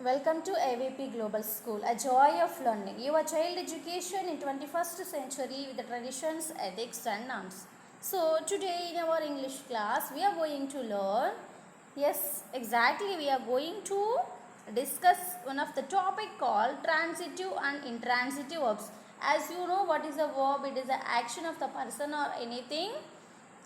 Welcome to AVP Global School, a joy of learning. Your child education in 21st century with the traditions, ethics and norms. So today in our English class we are going to learn, yes exactly, we are going to discuss one of the topic called transitive and intransitive verbs. As you know what is a verb, it is an action of the person or anything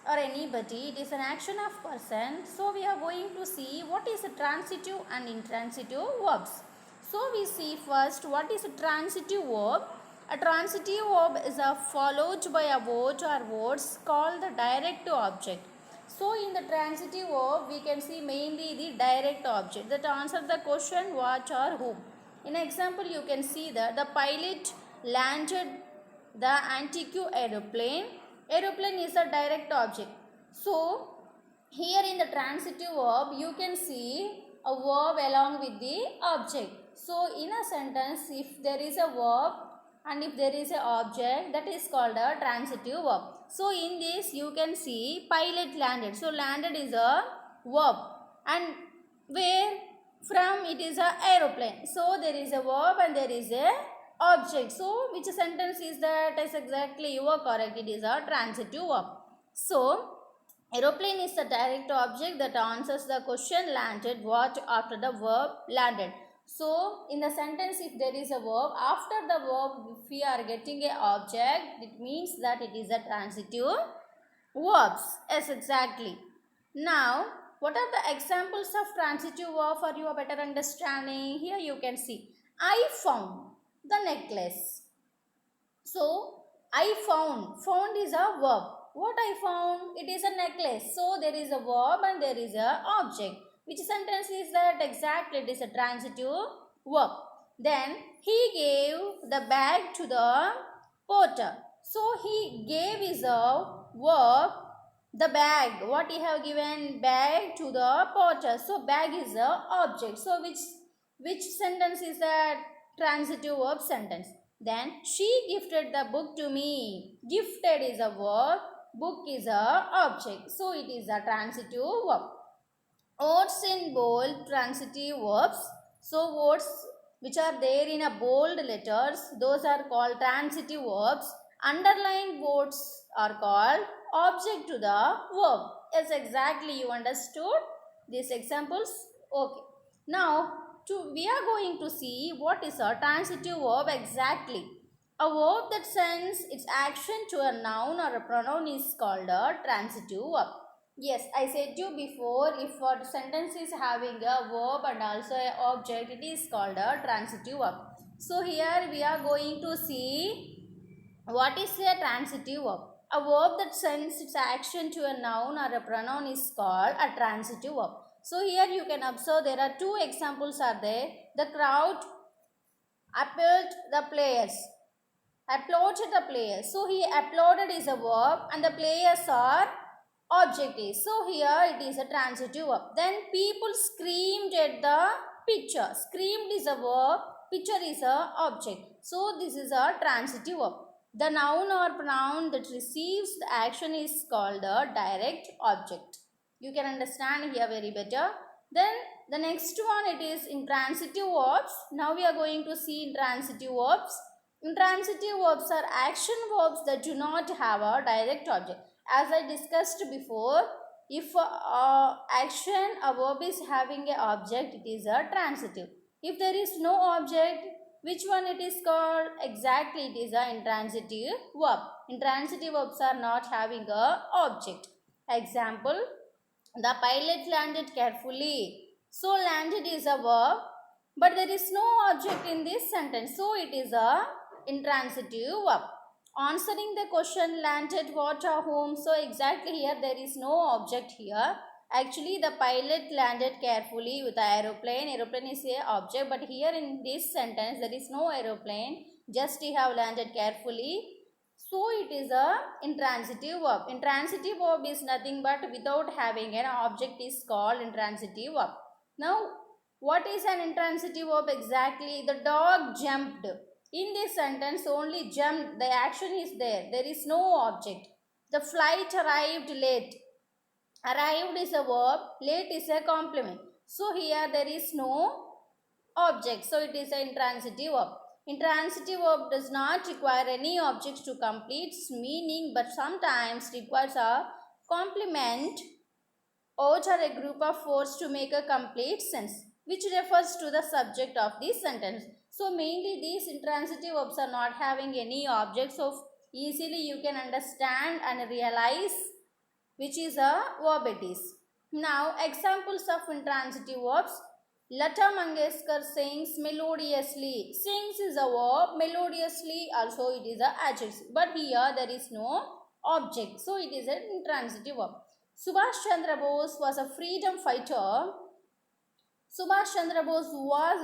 or anybody, it is an action of person. So we are going to see what is a transitive and intransitive verbs. So we see first what is a transitive verb. A transitive verb is followed by a word or words called the direct object. So in the transitive verb we can see mainly the direct object that answer the question what or whom. In example you can see that the pilot landed the antique aeroplane. Aeroplane is a direct object. So here in the transitive verb you can see a verb along with the object. So in a sentence if there is a verb and if there is a object, that is called a transitive verb. So in this you can see pilot landed. So landed is a verb and where from it is a aeroplane. So there is a verb and there is a object. So which sentence is that? Is exactly you are correct. It is a transitive verb. So aeroplane is the direct object that answers the question landed what after the verb landed. So in the sentence if there is a verb, after the verb if we are getting a object, it means that it is a transitive verbs. Yes, exactly. Now what are the examples of transitive verb for your better understanding? Here you can see I found the necklace. So I found is a verb. What I found? It is a necklace. So there is a verb and there is a object. Which sentence is that? Exactly, it is a transitive verb. Then he gave the bag to the porter. So he gave is a verb. The bag, what he have given? Bag to the porter. So bag is a object. So which sentence is that? Transitive verb sentence. Then she gifted the book to me. Gifted is a verb, book is a object. So it is a transitive verb. Words in bold, transitive verbs. So words which are there in a bold letters, those are called transitive verbs. Underlined words are called object to the verb. Yes, exactly, you understood these examples. Okay. Now we are going to see what is a transitive verb exactly. A verb that sends its action to a noun or a pronoun is called a transitive verb. Yes, I said you before, if a sentence is having a verb and also an object, it is called a transitive verb. So here we are going to see what is a transitive verb. A verb that sends its action to a noun or a pronoun is called a transitive verb. So here you can observe there are two examples are there. The crowd applauded the players. Applauded the players. So he applauded is a verb and the players are object is. So here it is a transitive verb. Then people screamed at the picture. Screamed is a verb, picture is a object. So this is a transitive verb. The noun or pronoun that receives the action is called a direct object. You can understand here very better. Then the next one, it is intransitive verbs. Now we are going to see intransitive verbs. Intransitive verbs are action verbs that do not have a direct object. As I discussed before, if action, a verb is having an object, it is a transitive. If there is no object, which one it is called? Exactly, it is a intransitive verb. Intransitive verbs are not having a object. Example, the pilot landed carefully. So landed is a verb, but there is no object in this sentence. So it is a intransitive verb. Answering the question landed what or whom. So exactly here there is no object here. Actually the pilot landed carefully with the aeroplane. Aeroplane is a object, but here in this sentence there is no aeroplane. Just he have landed carefully. So it is a intransitive verb. Intransitive verb is nothing but without having an object is called intransitive verb. Now what is an intransitive verb exactly? The dog jumped. In this sentence only jumped, the action is there. There is no object. The flight arrived late. Arrived is a verb, late is a complement. So here there is no object. So it is an intransitive verb. Intransitive verb does not require any object to complete its meaning, but sometimes requires a complement or a group of words to make a complete sense, which refers to the subject of the sentence. So mainly these intransitive verbs are not having any object, so easily you can understand and realize which is a verb it is. Now examples of intransitive verbs. Lata Mangeshkar sings melodiously. Sings is a verb, melodiously also it is a adjective, but here there is no object, so it is an intransitive verb. Subhash Chandra Bose was a freedom fighter. Subhash Chandra Bose was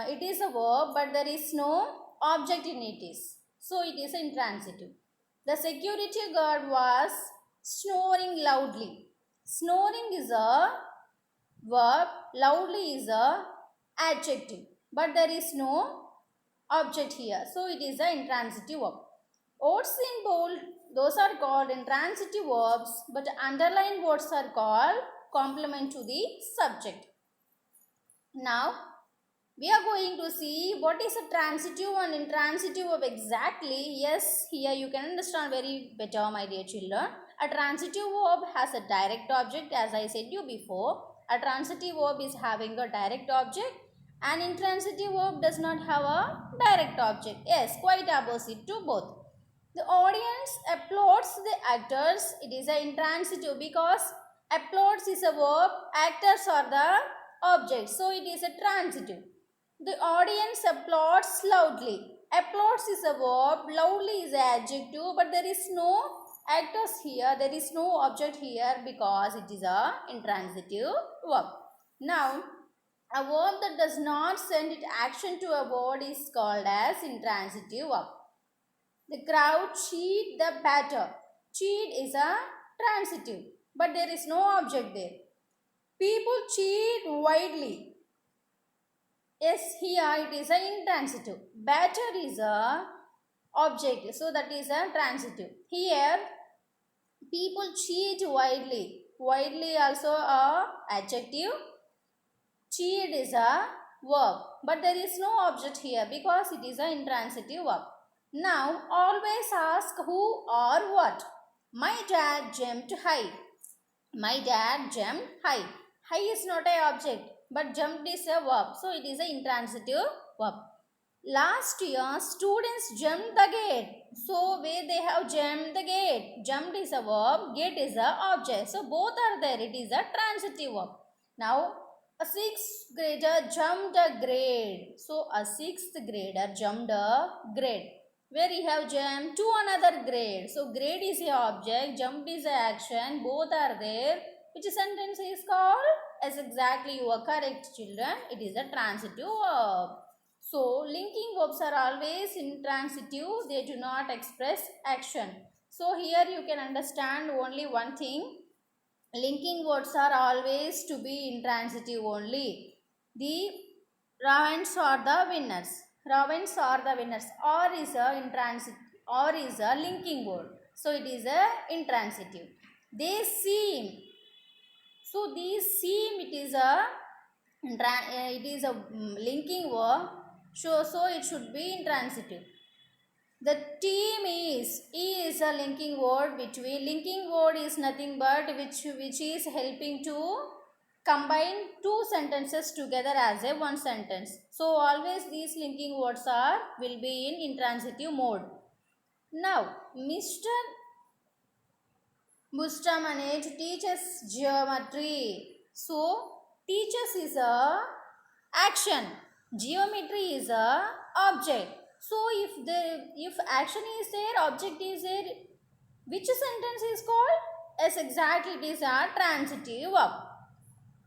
it is a verb, but there is no object in it is, so it is intransitive. The security guard was snoring loudly. Snoring is a verb, loudly is a adjective, but there is no object here, so it is an intransitive verb. Words in bold, those are called intransitive verbs, but underlined words are called complement to the subject. Now we are going to see what is a transitive and intransitive verb exactly. Yes, here you can understand very better, my dear children. A transitive verb has a direct object, as I said you before. A transitive verb is having a direct object. An intransitive verb does not have a direct object. Yes, quite opposite to both. The audience applauds the actors. It is an intransitive because applauds is a verb, actors are the object, so it is a transitive. The audience applauds loudly. Applauds is a verb, loudly is an adjective, but there is no actors here, there is no object here because it is a intransitive verb. Now, a verb that does not send its action to a word is called as intransitive verb. The crowd cheat the batter. Cheat is a transitive, but there is no object there. People cheat widely. Yes, here it is an intransitive. Batter is a object, so that is a transitive. Here, people cheat widely. Widely also a adjective. Cheat is a verb, but there is no object here because it is an intransitive verb. Now, always ask who or what. My dad jumped high. My dad jumped high. High is not an object, but jumped is a verb, so it is an intransitive verb. Last year, students jumped the gate. So, where they have jumped the gate. Jumped is a verb, gate is a object. So, both are there. It is a transitive verb. Now, a 6th grader jumped a grade. So, a 6th grader jumped a grade. Where he have jumped to another grade. So, grade is a object, jumped is a action, both are there. Which sentence is called? As exactly you are correct, children. It is a transitive verb. So, linking verbs are always intransitive. They do not express action. So, here you can understand only one thing. Linking words are always to be intransitive only. The Ravens are the winners. Ravens are the winners. Or is a intransitive. Or is a linking word. So it is a intransitive. They seem. So these seem it is a linking word. So it should be intransitive. The team is. E is a linking word between. Linking word is nothing but which is helping to combine two sentences together as a one sentence. So always these linking words will be in intransitive mode. Now Mr. Bustamanage teaches geometry. So teaches is a action. Geometry is a object. So if action is there, object is there, which sentence is called? Yes, exactly, it is a transitive verb.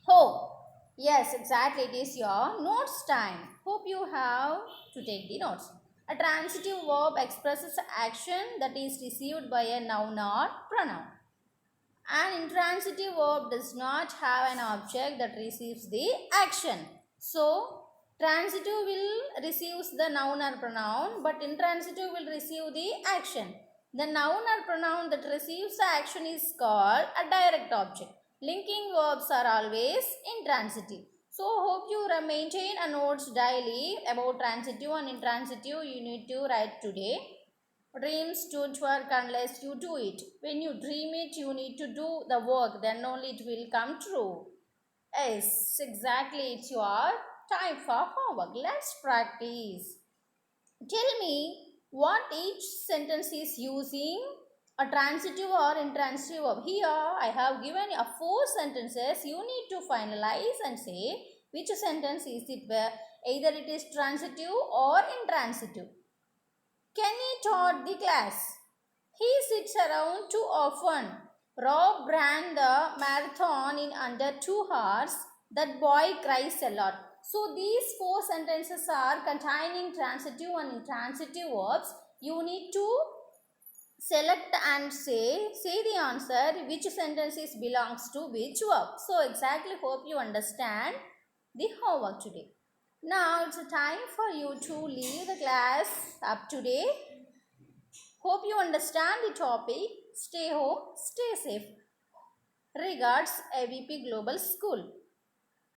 Hope. Yes, exactly, it is your notes time. Hope you have to take the notes. A transitive verb expresses action that is received by a noun or pronoun. An intransitive verb does not have an object that receives the action. So, transitive will receive the noun or pronoun, but intransitive will receive the action. The noun or pronoun that receives the action is called a direct object. Linking verbs are always intransitive. So hope you maintain a notes daily about transitive and intransitive. You need to write today. Dreams don't work unless you do it. When you dream it, you need to do the work. Then only it will come true. Yes, exactly. It's your time for homework. Let's practice. Tell me what each sentence is using, a transitive or intransitive verb. Here I have given you 4 sentences. You need to finalize and say which sentence is it, either it is transitive or intransitive. Kenny taught the class. He sits around too often. Rob ran the marathon in under 2 hours. That boy cries a lot. So these 4 sentences are containing transitive and intransitive verbs. You need to select and say the answer which sentences belongs to which verb. So exactly hope you understand the homework today. Now it's time for you to leave the class up today. Hope you understand the topic. Stay home, stay safe. Regards, AVP Global School.